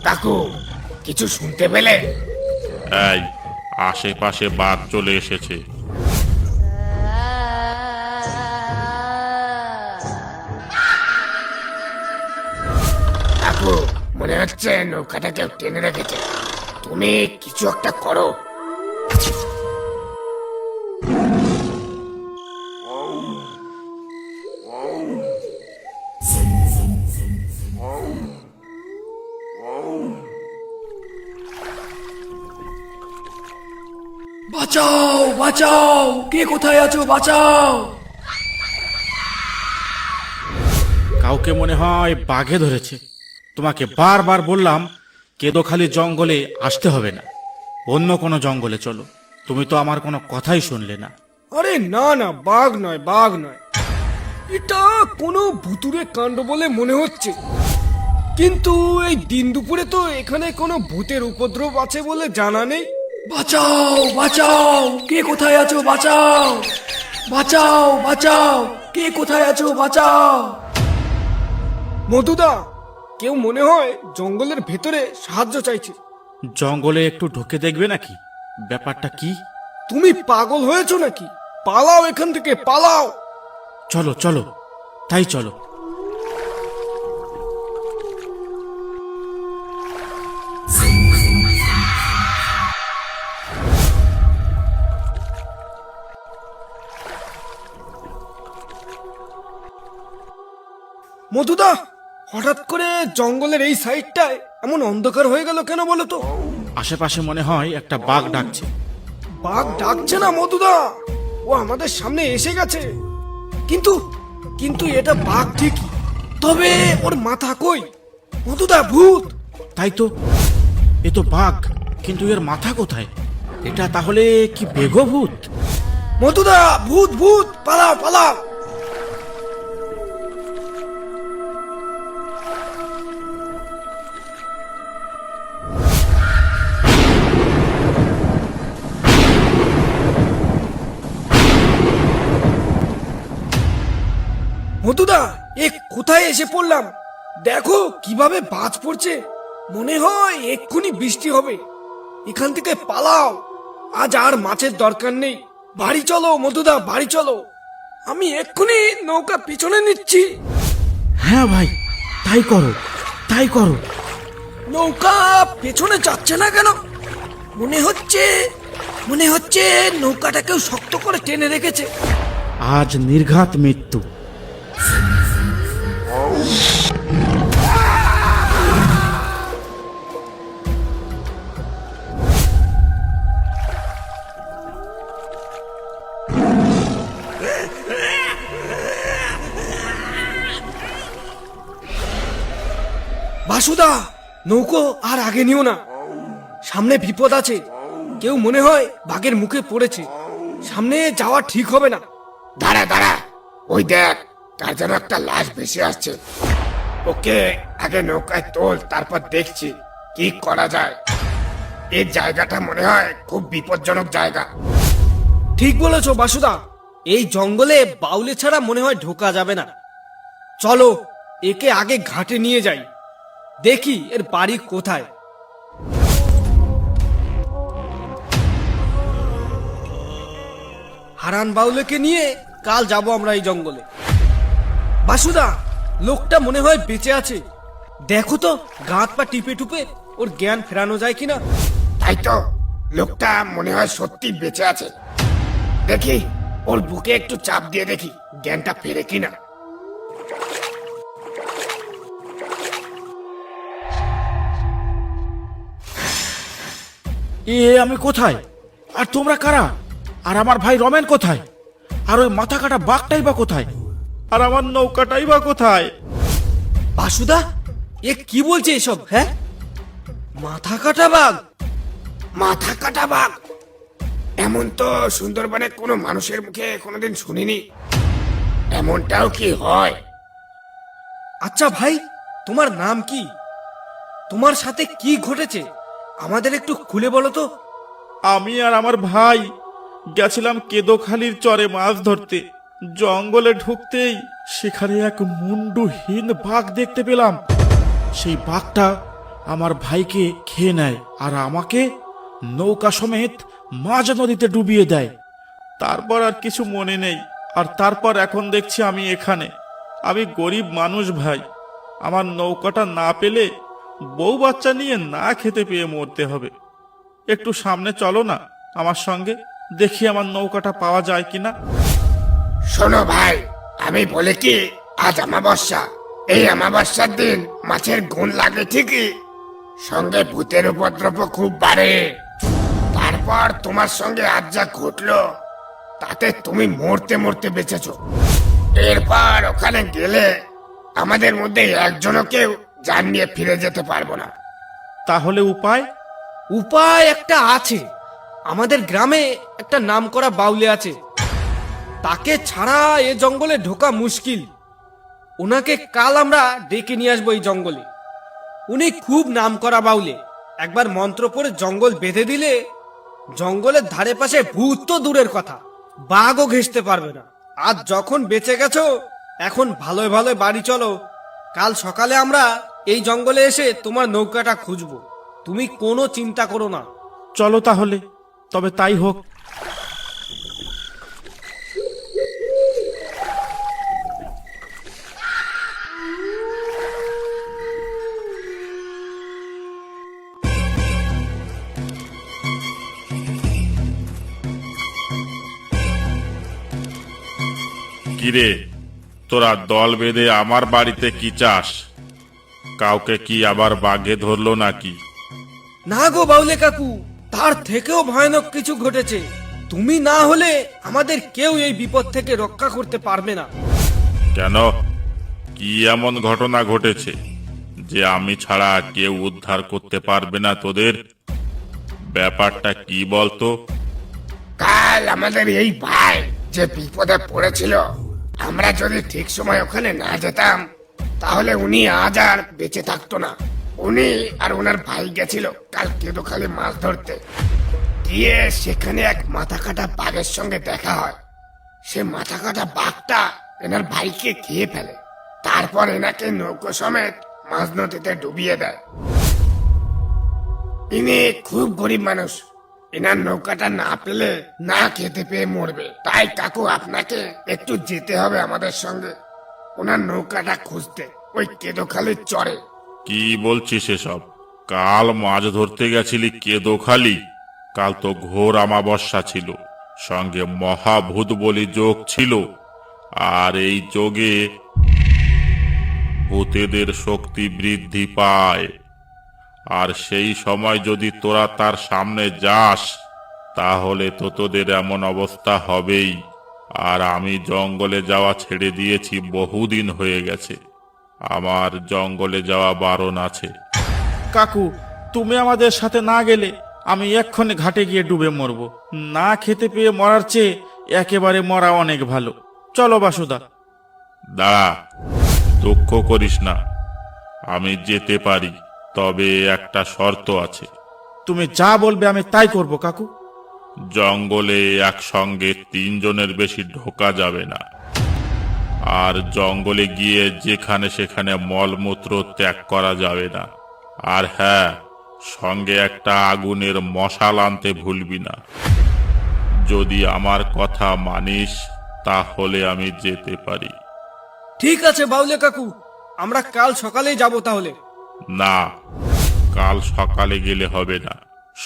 কাকু, কিছু শুনতে পেলে? এই, আশেপাশে বাঘ চলে এসেছে। কাকু, মনে হচ্ছে নৌকাটা কেউ টেনে রেখেছে। তুমি কিছু একটা করো। বাঁচাও বাঁচাও, কে কোথায় আছো, বাঁচাও। কাউকে মনে হয় বাঘে ধরেছে। তোমাকে বারবার বললাম কেদোখালি জঙ্গলে আসতে হবে না, অন্য কোনো জঙ্গলে চলো। তুমি তো আমার কোনো কথাই শুনলে না। আরে না না, বাঘ নয়, বাঘ নয়, এটা কোনো ভুতুরে কাণ্ড বলে মনে হচ্ছে। কিন্তু এই দিন দুপুরে তো এখানে কোনো ভূতের উপদ্রব আছে বলে জানা নেই। বাঁচাও বাঁচাও, কে কোথায় আছো, বাঁচাও বাঁচাও বাঁচাও, কে কোথায় আছো, বাঁচাও। মধুদা, কেউ মনে হয় জঙ্গলের ভেতরে সাহায্য চাইছে। জঙ্গলে একটু ঢুকে দেখবে নাকি? ব্যাপারটা কি? তুমি পাগল হয়েছো নাকি? পালাও এখান থেকে, পালাও। চলো চলো, তাই চলো। মধুদা, হঠাৎ করে জঙ্গলের এই সাইডটায় এমন অন্ধকার হয়ে গেল কেন বলো তো? আশেপাশে মনে হয় একটা বাঘ ডাকছে। বাঘ ডাকছে না মধুদা, ও আমাদের সামনে এসে গেছে। কিন্তু কিন্তু এটা বাঘ ঠিকই, তবে ওর মাথা কই? মধুদা, ভূত। তাই তো, এ তো বাঘ, কিন্তু এর মাথা কোথায়? এটা তাহলে কি বেগভূত? মধুদা, ভূত ভূত, পালাও পালাও। মধুদা, এ কোথায় এসে পড়লাম? দেখো কিভাবে বাজ পড়ছে, মনে হয় এক্ষুনি বৃষ্টি হবে। এখান থেকে পালাও, আজ আর মাছের দরকার নেই। বাড়ি চলো মধুদা, বাড়ি চলো। আমি এক্ষুনি নৌকা পিছনে নিচ্ছি। হ্যাঁ ভাই, তাই করো, তাই করো। নৌকা পেছনে যাচ্ছে না কেন? মনে হচ্ছে নৌকাটা কেউ শক্ত করে টেনে রেখেছে। আজ নির্ঘাত মৃত্যু। বাসুদা, নৌকো আর আগে নিও না, সামনে বিপদ আছে। কেউ মনে হয় বাঘের মুখে পড়েছে, সামনে যাওয়া ঠিক হবে না। দাঁড়া দাঁড়া, ওই দেখ, তার যেন একটা লাশ ভেসে আসছে। ওকে আগে নৌকায় তোল, তারপর দেখছি কি করা যায়। এই জায়গাটা মনে হয় খুব বিপজ্জনক জায়গা। ঠিক বলেছো বাসুদা, এই জঙ্গলে বাউলে ছাড়া মনে হয় ঢোকা যাবে না। চলো একে আগে ঘাটে নিয়ে যাই, দেখি এর বাড়ি কোথায়। হারান বাউলেকে নিয়ে কাল যাব আমরা এই জঙ্গলে। বাসুদা, লোকটা মনে হয় বেঁচে আছে। দেখো তো গাঁত পা টিপে টুপে ওর জ্ঞান ফেরানো যায় কিনা। তাই তো, লোকটা মনে হয় সত্যি বেঁচে আছে। দেখি ওর বুকে একটু চাপ দিয়ে দেখি জ্ঞানটা ফেরে কিনা। আমি কোথায়? আর তোমরা কারা? আর আমার ভাই রমেন কোথায়? আর ওই মাথা কাটা বাঘটাই বা কোথায়? আর আমার নৌকাটাই বা কোথায়? বাসুদা, এ কি বলছে এসব? হ্যাঁ, মাথা কাটা বাঘ? মাথা কাটা বাঘ? এমন তো সুন্দরবনে কোনো মানুষের মুখে কোনোদিন শুনিনি। এমনটাও কি হয়? আচ্ছা ভাই, তোমার নাম কি? তোমার সাথে কি ঘটেছে আমাদের একটু খুলে বলো তো। আমি আর আমার ভাই গেছিলাম কেদোখালির চরে মাছ ধরতে। জঙ্গলে ঢুকতেই সেখানে এক মুন্ডুহীন বাঘ দেখতে পেলাম। সেই বাঘটা আমার ভাইকে খেয়ে নেয় আর আমাকে নৌকা সমেত মাঝ নদীতে ডুবিয়ে দেয়। তারপর আর কিছু মনে নেই। আর তারপর এখন দেখছি আমি এখানে। আমি গরিব মানুষ ভাই, আমার নৌকাটা না পেলে বউ বাচ্চা নিয়ে না খেতে পেয়ে মরতে হবে। একটু সামনে চলো না আমার সঙ্গে, দেখি আমার নৌকাটা পাওয়া যায় কিনা। শোনো ভাই, আমি বলি কি, আজ অমাবস্যা। এই অমাবস্যার দিন মাছের গুণ লাগে ঠিকই, সঙ্গে ভূতের উপদ্রব খুব বাড়ে। তারপর তোমার সঙ্গে আজ যা ঘটলো তাতে তুমি মরতে মরতে বেঁচেছো। এরপর ওখানে গেলে আমাদের মধ্যে একজনও কেউ জান নিয়ে ফিরে যেতে পারবো না। তাহলে উপায়? উপায় একটা আছে। আমাদের গ্রামে একটা নামকরা বাউলে আছে, তাকে ছাড়া এ জঙ্গলে ঢোকা মুশকিল। ওনাকে কাল আমরা ডেকে নিয়ে আসবো এই জঙ্গলে। উনি খুব নামকরা বাউলে। একবার মন্ত্র পড়ে জঙ্গল বেঁধে দিলে জঙ্গলের ধারে পাশে ভূত তো দূরের কথা, বাঘও ঘেঁষতে পারবে না। আজ যখন বেঁচে গেছো, এখন ভালোই ভালোই বাড়ি চলো। কাল সকালে আমরা এই জঙ্গলে এসে তোমার নৌকাটা খুঁজবো। তুমি কোনো চিন্তা করো না। চলো তাহলে, তবে তাই হোক। কিরে, তোরা দল বেঁধে আমার বাড়িতে কি চাস? কাউকে কি আবার বাঘে ধরলো নাকি? না গো বাউলে কাকু, তার থেকেও ভয়ানক কিছু ঘটেছে। তুমি না হলে আমাদের কেউ এই বিপদ থেকে রক্ষা করতে পারবে না। কেন? কি এমন ঘটনা ঘটেছে যে আমি ছাড়া কেউ উদ্ধার করতে পারবে না তোদের? ব্যাপারটা কি বলতো? কাল আমাদের এই ভাই যে বিপদে পড়েছিল, আমরা যদি ঠিক সময় ওখানে না যেতাম তাহলে উনি আজ আর বেঁচে থাকতো না। উনি আর ওনার ভাই গেছিল কাল কেদোখালি মাছ ধরতে। গিয়ে সেখানে এক মাথা কাটা বাঘের সঙ্গে দেখা হয়। সে মাথা কাটা বাঘটা এনার ভাইকে খেয়ে ফেলে। তারপর এনাকে নৌকো সমেত মাঝ নদীতে ডুবিয়ে দেয়। ইনি খুব গরিব মানুষ, এনার নৌকাটা না পেলে না খেতে পেয়ে মরবে। তাই কাকু আপনাকে একটু যেতে হবে আমাদের সঙ্গে ওনার নৌকাটা খুঁজতে, ওই কেদোখালির চরে। কি বলছিস এসব? কাল মাছ ধরতে গেছিলি কেদোখালি? কাল তো ঘোর অমাবস্যা ছিল, সঙ্গে মহাভূত বলি যোগ ছিল। আর এই যোগে ভূতেদের শক্তি বৃদ্ধি পায়। আর সেই সময় যদি তোরা তার সামনে যাস তাহলে তো তোদের এমন অবস্থা হবেই। আর আমি জঙ্গলে যাওয়া ছেড়ে দিয়েছি, বহুদিন হয়ে গেছে। আমার জঙ্গলে যাওয়া বারণ আছে। কাকু, তুমি আমাদের সাথে না গেলে আমি এক্ষুনি ঘাটে গিয়ে ডুবে মরব। না খেতে পেয়ে মরার চেয়ে একেবারে মরা অনেক ভালো। চলো বাসুদা। দাঁড়া, দুঃখ করিস না, আমি যেতে পারি, তবে একটা শর্ত আছে। তুমি যা বলবে আমি তাই করব কাকু। জঙ্গলে একসঙ্গে 3 জনের বেশি ঢোকা যাবে না। আর জঙ্গলে গিয়ে যেখানে সেখানে মলমূত্র ত্যাগ করা যাবে না। আর হ্যাঁ, সঙ্গে একটা আগুনের মশাল আনতে ভুলবি না। যদি আমার কথা মানিস তাহলে আমি যেতে পারি। ঠিক আছে বাউলে কাকু, আমরা কাল সকালেই যাব তাহলে। না, কাল সকালে গেলে হবে না।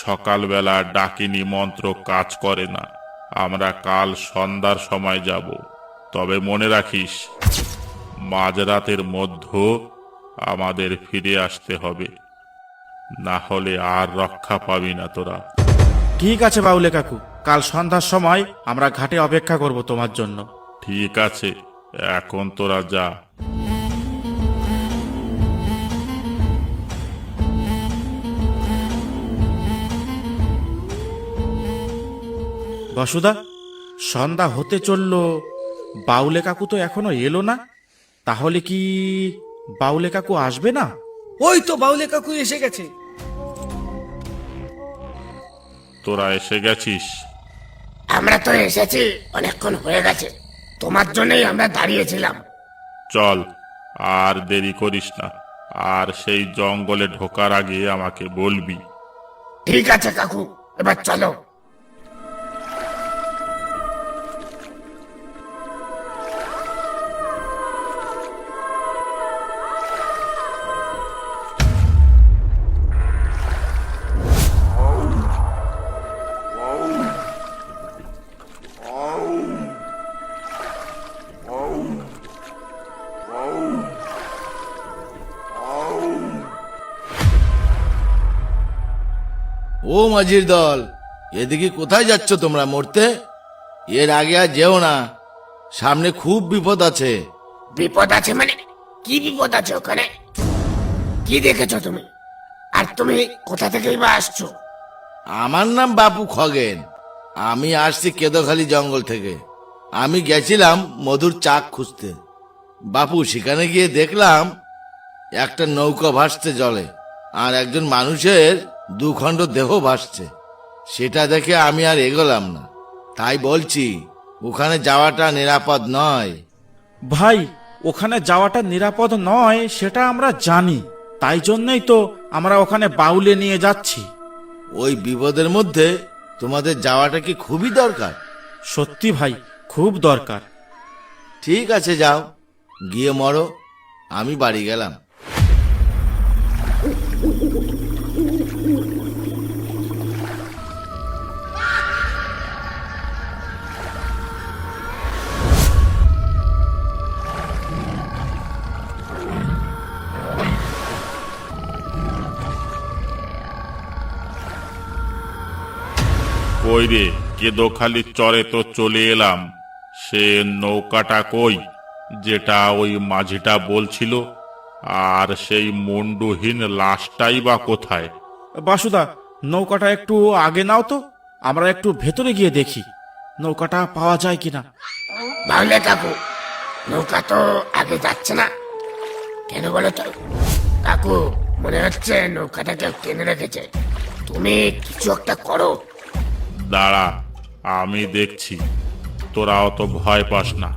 সকালবেলা ডাকিনী মন্ত্র কাজ করে না। আমরা কাল সন্ধ্যার সময় যাব। তবে মনে রাখিস, মাঝরাতের মধ্যে আমাদের ফিরে আসতে হবে, না হলে আর রক্ষা পাবি না তোরা। ঠিক আছে বাউলে কাকু, কাল সন্ধ্যার সময় আমরা ঘাটে অপেক্ষা করব তোমার জন্য। ঠিক আছে, এখন তোরা যা। বাসুদা, সন্ধ্যা হতে চললো, বাউলে কাকু তো এখনো এলো না। তাহলে কি বাউলে কাকু আসবে না? ওই তো বাউলে কাকু এসে গেছে। তোরা এসে গেছিস? আমরা তো এসেছি, অনেকক্ষণ হয়ে গেছে। তোমার জন্যই আমরা দাঁড়িয়েছিলাম। চল, আর দেরি করিস না। আর সেই জঙ্গলে ঢোকার আগে আমাকে বলবি। ঠিক আছে কাকু, এবার চলো। ও মাঝির দল, এদিকে কোথায় যাচ্ছ তোমরা মরতে? এর আগে আর যেও না, সামনে খুব বিপদ আছে। বিপদ আছে মানে? কি বিপদ আছে ওখানে? কি দেখেছো তুমি? আর তুমি কোথা থেকেই বা আসছো? আমার নাম বাপু খগেন, আমি আসছি কেদোখালি জঙ্গল থেকে। আমি গেছিলাম মধুর চাক খুঁজতে। বাপু, সেখানে গিয়ে দেখলাম একটা নৌকা ভাসছে জলে, আর একজন মানুষের দুখণ্ড দেহ ভাসছে। সেটা দেখে আমি আর এগোলাম না। তাই বলছি, ওখানে যাওয়াটা নিরাপদ নয়। ভাই, ওখানে যাওয়াটা নিরাপদ নয় সেটা আমরা জানি, তাই জন্যই তো আমরা ওখানে বাউলে নিয়ে যাচ্ছি। ওই বিপদের মধ্যে তোমাদের যাওয়াটা কি খুবই দরকার? সত্যি ভাই, খুব দরকার। ঠিক আছে, যাও, গিয়ে মরো, আমি বাড়ি গেলাম। কই রে, কেদোখালি চরে তো চলে এলাম, সে নৌকাটা কই যেটা ওই মাঝিটা বলছিল? আর সেই মুন্ডুহীন লাশটাই বা কোথায়? বাসুদা, নৌকাটা একটু আগে নাও তো, আমরা একটু ভেতরে গিয়ে দেখি নৌকাটা পাওয়া যায় কিনা। বাউলে কাকু, নৌকা তো আগে যাচ্ছে না কেন বলো তো? কাকু, মনে হচ্ছে নৌকাটা কেউ টেনে রেখেছে। তুমি কিছু একটা করো। দাঁড়া, আমি দেখছি, তোরা অত ভয় পাস না।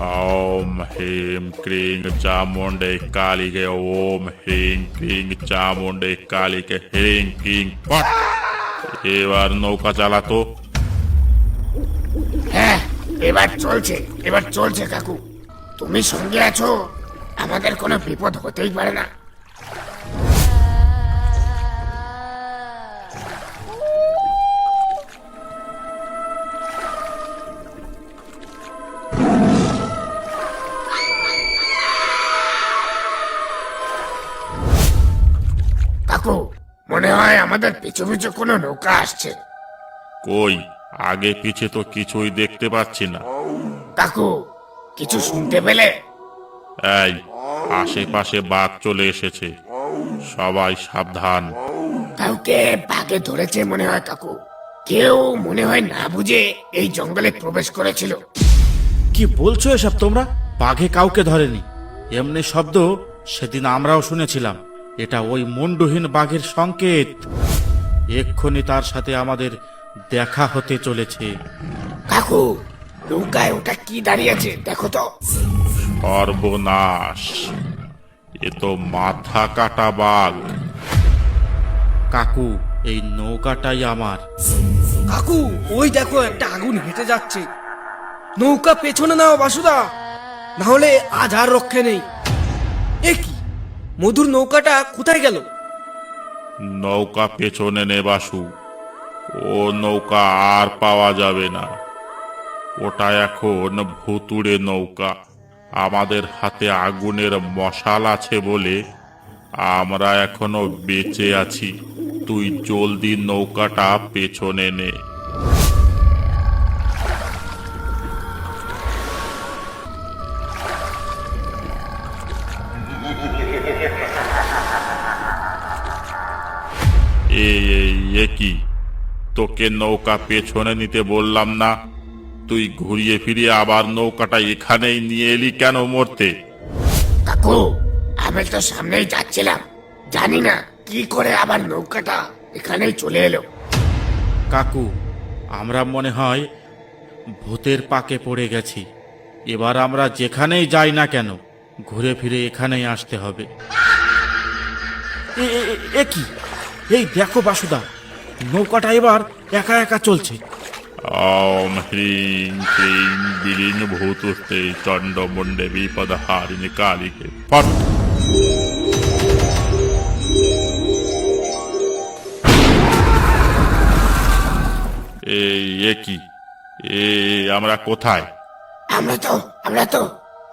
ওম হ্রিং ক্রিং চামুণ্ডে কালীকে, ওম হ্রিং ক্রিং চামুণ্ডে কালীকে, হ্রিং ক্রিং পট। এবার নৌকা চালাতো। হ্যাঁ, এবার চলছে কাকু। তুমি সঙ্গে আছো, আমাদের কোনো বিপদ হতেই পারে না। কাকু, মনে হয় আমাদের পিছু পিছু কোনো নৌকা আসছে। কই, আগে পিছে তো কিছুই দেখতে পাচ্ছি না। কাকু, কিছু শুনতে পেলে? এই, আশেপাশে বাঘ চলে এসেছে, সবাই সাবধান। কাউকে বাঘে ধরেছে মনে হয় কাকু। কেউ মনে হয় না বুঝে এই জঙ্গলে প্রবেশ করেছিল। কি বলছো এসব তোমরা? বাঘে কাউকে ধরেনি, এমনি শব্দ সেদিন আমরাও শুনেছিলাম। এটা ওই মুন্ডুহীন বাঘের সংকেত। এক্ষুনি তার সাথে আমাদের দেখা হতে চলেছে। কাকু, নৌকায় ওটা কি দাঁড়িয়ে আছে দেখো তো। সর্বনাশ, এ তো মাথা কাটা বাঘ। কাকু, এই নৌকাটাই আমার। কাকু, ওই দেখো একটা আগুন হেঁটে যাচ্ছে। নৌকা পেছনে নাও বাসুদা, না হলে আজ আর রক্ষে নেই। এ কি, মধুর নৌকাটা কোথায় গেল? নৌকা পেছনে নে বাসু, ও নৌকা আর পাওয়া যাবে না। ওটা এখন ভুতুড়ে নৌকা। আমাদের হাতে আগুনের মশাল আছে বলে আমরা এখনো বেঁচে আছি। তুই জলদি নৌকাটা পেছনে নে। এ কি, তোকে নৌকা পেছনে নিতে বললাম না? তুই ঘুরিয়ে ফিরিয়ে আবার নৌকাটা এখানেই নিয়ে এলি কেন মরতে? কাকু, আমি তো সামনেই যাচ্ছিলাম, জানি না কি করে আবার নৌকাটা এখানেই চলে এলো। কাকু, আমরা মনে হয় ভূতের পাকে পড়ে গেছি। এবার আমরা যেখানেই যাই না কেন ঘুরে ফিরে এখানেই আসতে হবে। এ কি? এই দেখো বাসুদা, নৌকাটা এবার একা একা চলছে। ওম হ্রিং ক্লিং বিলীন ভূতুস্তে চণ্ডমুণ্ডে বিপদ হারিণী কালীকে ফট। এ কি? আমরা কোথায়? আমরা তো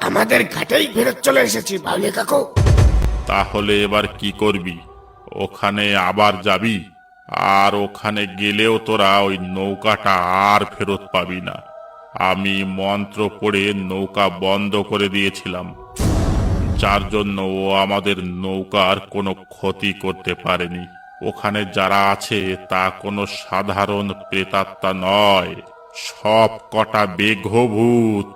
আমাদের ঘাটেই ফেরত চলে এসেছি বাউলি কাকু। তাহলে এবার কি করবি? ওখানে আবার যাবি? আর ওখানে গেলেও তোরা ওই নৌকাটা আর ফেরত পাবি না। আমি মন্ত্র পড়ে নৌকা বন্ধ করে দিয়েছিলাম, যার জন্য ও আমাদের নৌকার কোনো ক্ষতি করতে পারেনি। ওখানে যারা আছে তা কোনো সাধারণ প্রেতাত্মা নয়, সব কটা বেঘভূত।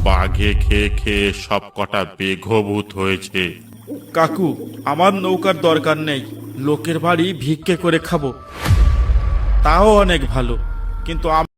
বাঘে খেয়ে খেয়ে সব কটা বেঘভূত হয়েছে। কাকু, আমার নৌকার দরকার নেই, লোকের বাড়ি ভিক্ষে করে খাবো, তাও অনেক ভালো। কিন্তু